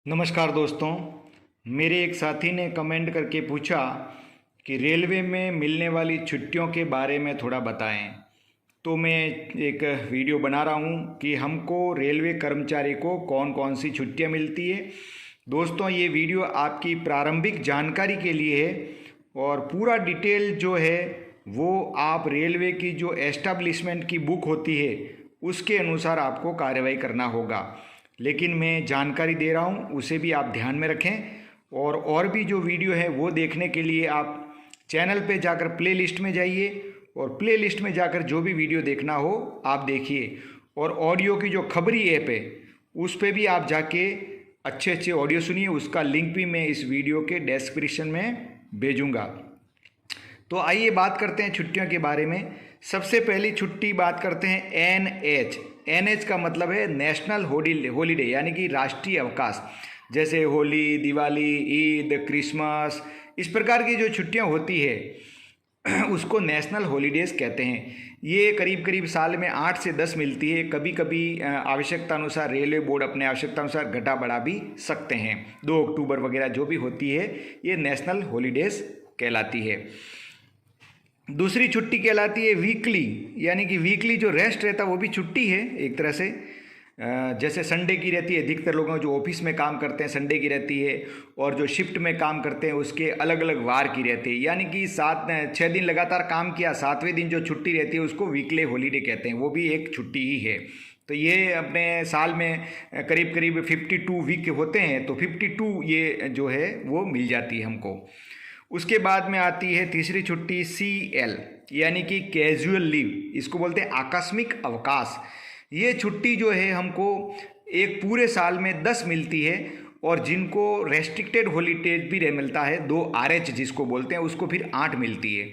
नमस्कार दोस्तों। मेरे एक साथी ने कमेंट करके पूछा कि रेलवे में मिलने वाली छुट्टियों के बारे में थोड़ा बताएं। तो मैं एक वीडियो बना रहा हूं कि हमको रेलवे कर्मचारी को कौन कौन सी छुट्टियां मिलती है। दोस्तों, ये वीडियो आपकी प्रारंभिक जानकारी के लिए है और पूरा डिटेल जो है वो आप रेलवे की जो एस्टैब्लिशमेंट की बुक होती है उसके अनुसार आपको कार्रवाई करना होगा। लेकिन मैं जानकारी दे रहा हूँ, उसे भी आप ध्यान में रखें। और भी जो वीडियो है वो देखने के लिए आप चैनल पे जाकर प्लेलिस्ट में जाइए और प्लेलिस्ट में जाकर जो भी वीडियो देखना हो आप देखिए। और ऑडियो की जो खबरी ऐप है उस पे भी आप जाके अच्छे अच्छे ऑडियो सुनिए। उसका लिंक भी मैं इस वीडियो के डिस्क्रिप्शन में भेजूँगा। तो आइए बात करते हैं छुट्टियों के बारे में। सबसे पहली छुट्टी बात करते हैं एनएच। एनएच का मतलब है नेशनल हॉलीडे यानी कि राष्ट्रीय अवकाश। जैसे होली, दिवाली, ईद, क्रिसमस, इस प्रकार की जो छुट्टियां होती है उसको नेशनल हॉलीडेज़ कहते हैं। ये करीब करीब साल में 8 से 10 मिलती है। कभी कभी आवश्यकता अनुसार रेलवे बोर्ड अपने आवश्यकता अनुसार घटा बढ़ा भी सकते हैं। 2 अक्टूबर वगैरह जो भी होती है ये नेशनल हॉलीडेज़ कहलाती है। दूसरी छुट्टी कहलाती है वीकली, यानी कि वीकली जो रेस्ट रहता है वो भी छुट्टी है एक तरह से। जैसे संडे की रहती है, अधिकतर लोगों जो ऑफिस में काम करते हैं संडे की रहती है, और जो शिफ्ट में काम करते हैं उसके अलग अलग वार की रहती है। यानी कि 6 दिन लगातार काम किया, 7वें दिन जो छुट्टी रहती है उसको वीकली हॉलीडे कहते हैं, वो भी एक छुट्टी ही है। तो ये अपने साल में करीब करीब 52 वीक होते हैं, तो 52 ये जो है वो मिल जाती है हमको। उसके बाद में आती है तीसरी छुट्टी CL, यानी कि कैजुअल लीव, इसको बोलते हैं आकस्मिक अवकाश। ये छुट्टी जो है हमको एक पूरे साल में 10 मिलती है, और जिनको रेस्ट्रिक्टेड हॉलीडेज भी मिलता है 2 RH जिसको बोलते हैं, उसको फिर 8 मिलती है।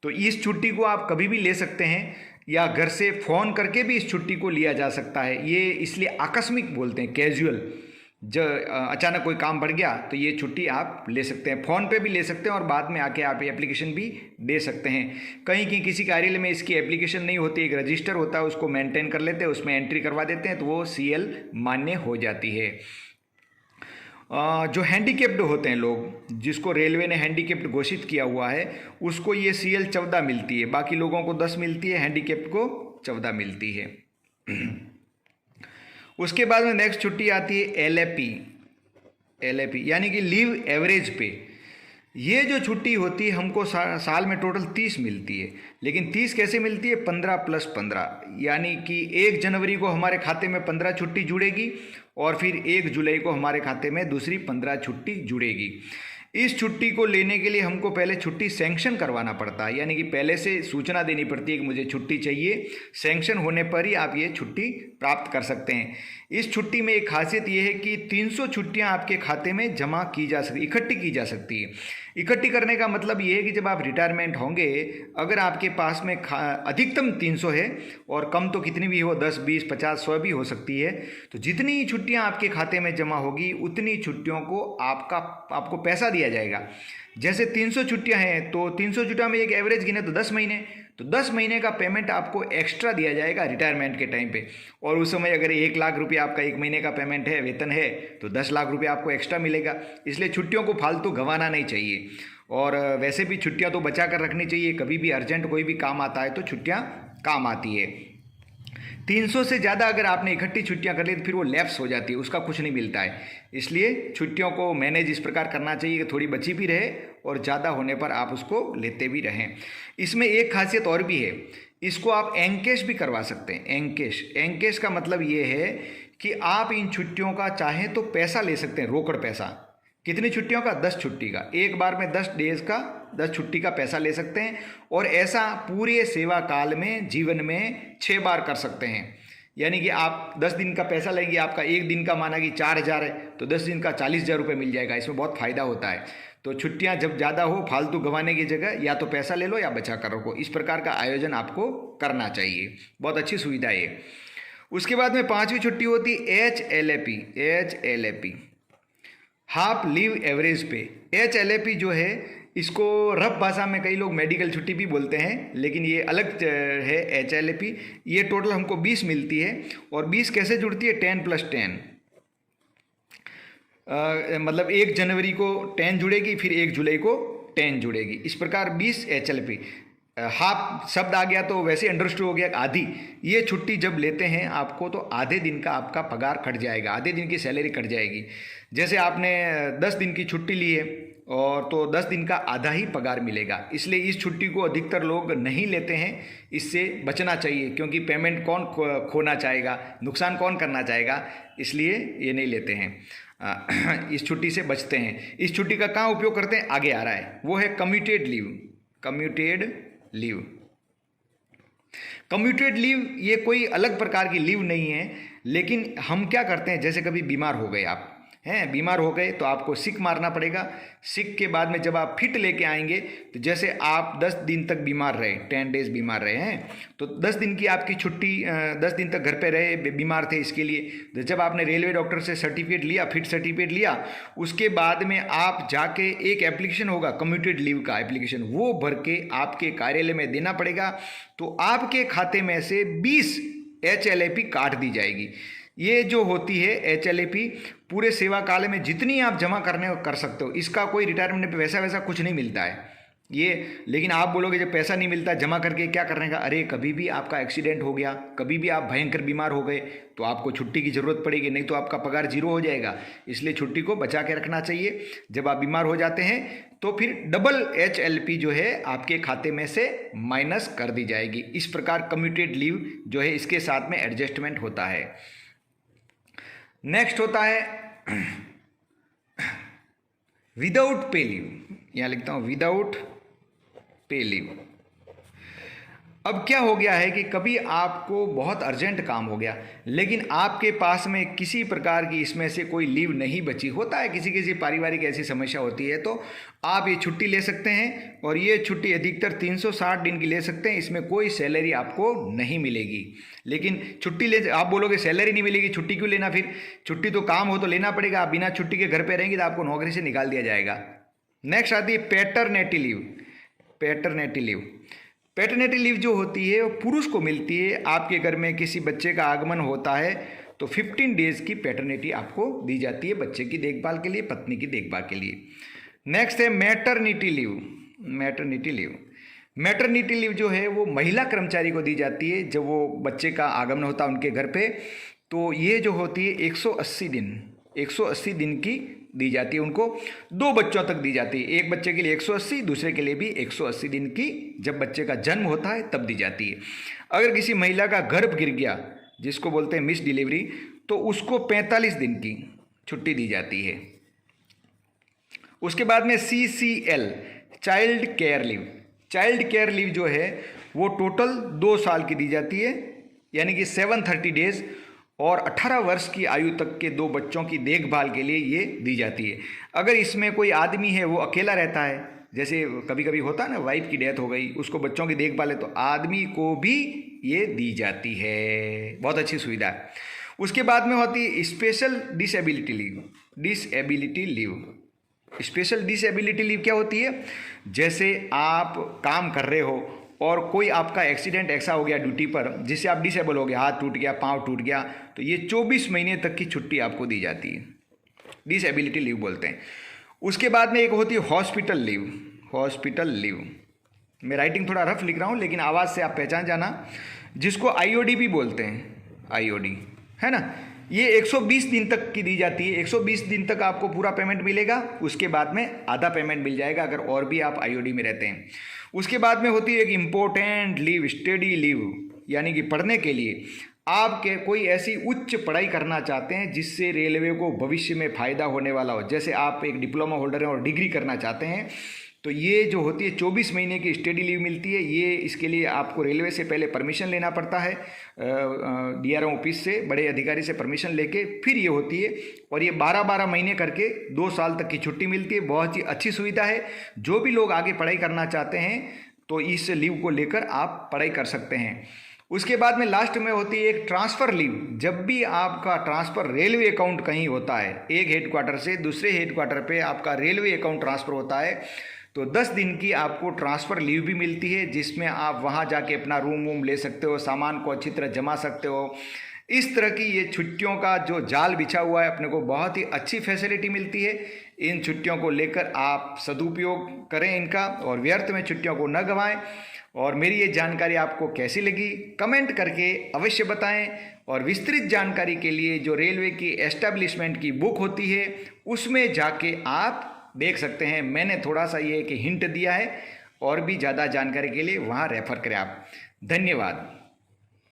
तो इस छुट्टी को आप कभी भी ले सकते हैं या घर से फ़ोन करके भी इस छुट्टी को लिया जा सकता है। ये इसलिए आकस्मिक बोलते हैं, कैजुअल। अचानक कोई काम बढ़ गया तो ये छुट्टी आप ले सकते हैं, फ़ोन पे भी ले सकते हैं और बाद में आके आप एप्लीकेशन भी दे सकते हैं। कहीं की किसी कार्यालय में इसकी एप्लीकेशन नहीं होती, एक रजिस्टर होता है, उसको मेंटेन कर लेते हैं, उसमें एंट्री करवा देते हैं तो वो CL मान्य हो जाती है। जो हैंडीकेप्ड होते हैं लोग, जिसको रेलवे ने हैंडीकेप्ड घोषित किया हुआ है, उसको ये CL 14 मिलती है। बाकी लोगों को 10 मिलती है, हैंडीकेप्ड को 14 मिलती है। उसके बाद में नेक्स्ट छुट्टी आती है LAP, यानी कि लीव एवरेज पे। ये जो छुट्टी होती है हमको साल में टोटल 30 मिलती है। लेकिन 30 कैसे मिलती है? 15 + 15, यानी कि 1 जनवरी को हमारे खाते में 15 छुट्टी जुड़ेगी और फिर 1 जुलाई को हमारे खाते में दूसरी 15 छुट्टी जुड़ेगी। इस छुट्टी को लेने के लिए हमको पहले छुट्टी सैंक्शन करवाना पड़ता है, यानी कि पहले से सूचना देनी पड़ती है कि मुझे छुट्टी चाहिए। सैंक्शन होने पर ही आप ये छुट्टी प्राप्त कर सकते हैं। इस छुट्टी में एक खासियत ये है कि 300 छुट्टियां आपके खाते में जमा की जा सकती, इकट्ठी की जा सकती है। इकट्ठी करने का मतलब ये है कि जब आप रिटायरमेंट होंगे, अगर आपके पास में अधिकतम 300 है और कम तो कितनी भी हो, 10, 20, 50, 100 भी हो सकती है, तो जितनी छुट्टियां आपके खाते में जमा होगी उतनी छुट्टियों को आपको पैसा दिया जाएगा। जैसे 300 छुट्टियां हैं तो 300 छुट्टियां में एक एवरेज गिने तो 10 महीने, तो 10 महीने का पेमेंट आपको एक्स्ट्रा दिया जाएगा रिटायरमेंट के टाइम पे। और उस समय अगर 1 लाख रुपये आपका 1 महीने का पेमेंट है, वेतन है, तो 10 लाख रुपये आपको एक्स्ट्रा मिलेगा। इसलिए छुट्टियों को फालतू गंवाना नहीं चाहिए। और वैसे भी छुट्टियां तो बचा कर रखनी चाहिए, कभी भी अर्जेंट कोई भी काम आता है तो छुट्टियां काम आती है। 300 से ज़्यादा अगर आपने इकट्ठी छुट्टियां कर ली तो फिर वो लैप्स हो जाती है, उसका कुछ नहीं मिलता है। इसलिए छुट्टियों को मैनेज इस प्रकार करना चाहिए कि थोड़ी बची भी रहे और ज़्यादा होने पर आप उसको लेते भी रहें। इसमें एक खासियत और भी है, इसको आप एंकेश भी करवा सकते हैं। एंकेश का मतलब ये है कि आप इन छुट्टियों का चाहें तो पैसा ले सकते हैं, रोकड़ पैसा। कितनी छुट्टियों का? 10 छुट्टी का, एक बार में 10 डेज का, 10 छुट्टी का पैसा ले सकते हैं। और ऐसा पूरे सेवा काल में, जीवन में 6 बार कर सकते हैं। यानी कि आप 10 दिन का पैसा लेंगे, आपका एक दिन का माना कि 4000 है, तो 10 दिन का 40,000 रुपये मिल जाएगा। इसमें बहुत फ़ायदा होता है। तो छुट्टियां जब ज़्यादा हो, फालतू गंवाने की जगह या तो पैसा ले लो या बचा कर रखो। इस प्रकार का आयोजन आपको करना चाहिए, बहुत अच्छी सुविधा है। उसके बाद में 5वीं छुट्टी होती है HLAP, हाफ लीव एवरेज पे। HLAP जो है, इसको रफ भाषा में कई लोग मेडिकल छुट्टी भी बोलते हैं, लेकिन ये अलग है HLAP। ये टोटल हमको 20 मिलती है। और 20 कैसे जुड़ती है? 10 + 10। मतलब 1 जनवरी को 10 जुड़ेगी, फिर 1 जुलाई को 10 जुड़ेगी। इस प्रकार 20 HLP। हाफ शब्द आ गया तो वैसे अंडरस्टूड हो गया आधी। ये छुट्टी जब लेते हैं आपको तो आधे दिन का आपका पगार कट जाएगा, आधे दिन की सैलरी कट जाएगी। जैसे आपने 10 दिन की छुट्टी ली है और तो 10 दिन का आधा ही पगार मिलेगा। इसलिए इस छुट्टी को अधिकतर लोग नहीं लेते हैं, इससे बचना चाहिए क्योंकि पेमेंट कौन खोना चाहेगा, नुकसान कौन करना चाहेगा, इसलिए ये नहीं लेते हैं। इस छुट्टी से बचते हैं। इस छुट्टी का कहाँ उपयोग करते हैं आगे आ रहा है, वो है commuted leave. Commuted leave, commuted leave ये कोई अलग प्रकार की लीव नहीं है, लेकिन हम क्या करते हैं, जैसे कभी बीमार हो गए आप हैं, बीमार हो गए तो आपको सिक मारना पड़ेगा। सिक के बाद में जब आप फिट लेके आएंगे, तो जैसे आप 10 दिन तक बीमार रहे, 10 डेज बीमार रहे हैं, तो 10 दिन की आपकी छुट्टी, 10 दिन तक घर पे रहे, बीमार थे इसके लिए। तो जब आपने रेलवे डॉक्टर से सर्टिफिकेट लिया, फिट सर्टिफिकेट लिया, उसके बाद में आप जाके एक एप्लीकेशन होगा कम्यूटेड लीव का एप्लीकेशन, वो भर के आपके कार्यालय में देना पड़ेगा। तो आपके खाते में से 20 HLAP काट दी जाएगी। ये जो होती है HLAP पूरे सेवा काल में जितनी आप जमा करने कर सकते हो, इसका कोई रिटायरमेंट पे वैसा कुछ नहीं मिलता है ये। लेकिन आप बोलोगे जब पैसा नहीं मिलता जमा करके क्या करने का, अरे कभी भी आपका एक्सीडेंट हो गया, कभी भी आप भयंकर बीमार हो गए तो आपको छुट्टी की ज़रूरत पड़ेगी, नहीं तो आपका पगार 0 हो जाएगा। इसलिए छुट्टी को बचा के रखना चाहिए। जब आप बीमार हो जाते हैं तो फिर डबल HLP जो है आपके खाते में से माइनस कर दी जाएगी। इस प्रकार कम्यूटेड लीव जो है इसके साथ में एडजस्टमेंट होता है। नेक्स्ट होता है विदाउट पे लीव। यहां लिखता हूं विदाउट पे लीव। अब क्या हो गया है कि कभी आपको बहुत अर्जेंट काम हो गया, लेकिन आपके पास में किसी प्रकार की इसमें से कोई लीव नहीं बची, होता है किसी किसी पारिवारिक ऐसी समस्या होती है, तो आप ये छुट्टी ले सकते हैं। और ये छुट्टी अधिकतर 360 दिन की ले सकते हैं, इसमें कोई सैलरी आपको नहीं मिलेगी। लेकिन छुट्टी ले, आप बोलोगे सैलरी नहीं मिलेगी, छुट्टी क्यों लेना, फिर छुट्टी तो काम हो तो लेना पड़ेगा। आप बिना छुट्टी के घर पर रहेंगे तो आपको नौकरी से निकाल दिया जाएगा। नेक्स्ट आती है paternity leave. Paternity leave, paternity leave जो होती है वो पुरुष को मिलती है। आपके घर में किसी बच्चे का आगमन होता है तो 15 डेज की पैटर्निटी आपको दी जाती है, बच्चे की देखभाल के लिए, पत्नी की देखभाल के लिए। नेक्स्ट है maternity leave. Maternity leave, maternity leave जो है वो महिला कर्मचारी को दी जाती है जब वो बच्चे का आगमन होता है उनके घर पे। तो ये जो होती है 180 दिन की दी जाती है उनको। 2 बच्चों तक दी जाती है, एक बच्चे के लिए 180, दूसरे के लिए भी 180 दिन की, जब बच्चे का जन्म होता है तब दी जाती है। अगर किसी महिला का गर्भ गिर गया, जिसको बोलते हैं मिस डिलीवरी, तो उसको 45 दिन की छुट्टी दी जाती है। उसके बाद में CCL child care leave. Child care leave जो है वो टोटल 2 साल की दी जाती है, यानी कि 730 डेज, और 18 वर्ष की आयु तक के 2 बच्चों की देखभाल के लिए ये दी जाती है। अगर इसमें कोई आदमी है वो अकेला रहता है, जैसे कभी कभी होता है ना, वाइफ की डेथ हो गई, उसको बच्चों की देखभाल है, तो आदमी को भी ये दी जाती है। बहुत अच्छी सुविधा है। उसके बाद में होती है special disability leave. Disability leave, special disability leave क्या होती है, जैसे आप काम कर रहे हो और कोई आपका एक्सीडेंट ऐसा हो गया ड्यूटी पर जिससे आप डिसेबल हो गए, हाथ टूट गया, पाँव टूट गया, तो ये 24 महीने तक की छुट्टी आपको दी जाती है, डिसेबिलिटी लीव बोलते हैं। उसके बाद में एक होती है हॉस्पिटल लीव। हॉस्पिटल लीव, मैं राइटिंग थोड़ा रफ लिख रहा हूँ लेकिन आवाज़ से आप पहचान जाना, जिसको IOD भी बोलते हैं, IOD है ना। ये 120 दिन तक की दी जाती है। 120 दिन तक आपको पूरा पेमेंट मिलेगा, उसके बाद में आधा पेमेंट मिल जाएगा अगर और भी आप IOD में रहते हैं। उसके बाद में होती है एक इम्पोर्टेंट लीव, स्टडी लीव, यानी कि पढ़ने के लिए आप कोई ऐसी उच्च पढ़ाई करना चाहते हैं जिससे रेलवे को भविष्य में फ़ायदा होने वाला हो, जैसे आप एक डिप्लोमा होल्डर हैं और डिग्री करना चाहते हैं, तो ये जो होती है 24 महीने की स्टडी लीव मिलती है। ये इसके लिए आपको रेलवे से पहले परमिशन लेना पड़ता है, DRM ऑफिस से, बड़े अधिकारी से परमिशन लेके फिर ये होती है। और ये 12-12 महीने करके 2 साल तक की छुट्टी मिलती है। बहुत ही अच्छी सुविधा है। जो भी लोग आगे पढ़ाई करना चाहते हैं तो इस लीव को लेकर आप पढ़ाई कर सकते हैं। उसके बाद में लास्ट में होती है एक ट्रांसफ़र लीव। जब भी आपका ट्रांसफ़र रेलवे अकाउंट कहीं होता है, एक हेडक्वार्टर से दूसरे हेडक्वार्टर पे आपका रेलवे अकाउंट ट्रांसफ़र होता है, तो 10 दिन की आपको ट्रांसफ़र लीव भी मिलती है, जिसमें आप वहाँ जाके अपना रूम ले सकते हो, सामान को अच्छी तरह जमा सकते हो, इस तरह की ये छुट्टियों का जो जाल बिछा हुआ है, अपने को बहुत ही अच्छी फैसिलिटी मिलती है। इन छुट्टियों को लेकर आप सदुपयोग करें इनका, और व्यर्थ में छुट्टियों को न गंवाएं। और मेरी ये जानकारी आपको कैसी लगी कमेंट करके अवश्य बताएं। और विस्तृत जानकारी के लिए जो रेलवे की एस्टैब्लिशमेंट की बुक होती है उसमें जाके आप देख सकते हैं। मैंने थोड़ा सा ये एक हिंट दिया है, और भी ज़्यादा जानकारी के लिए वहाँ रेफर करें आप। धन्यवाद।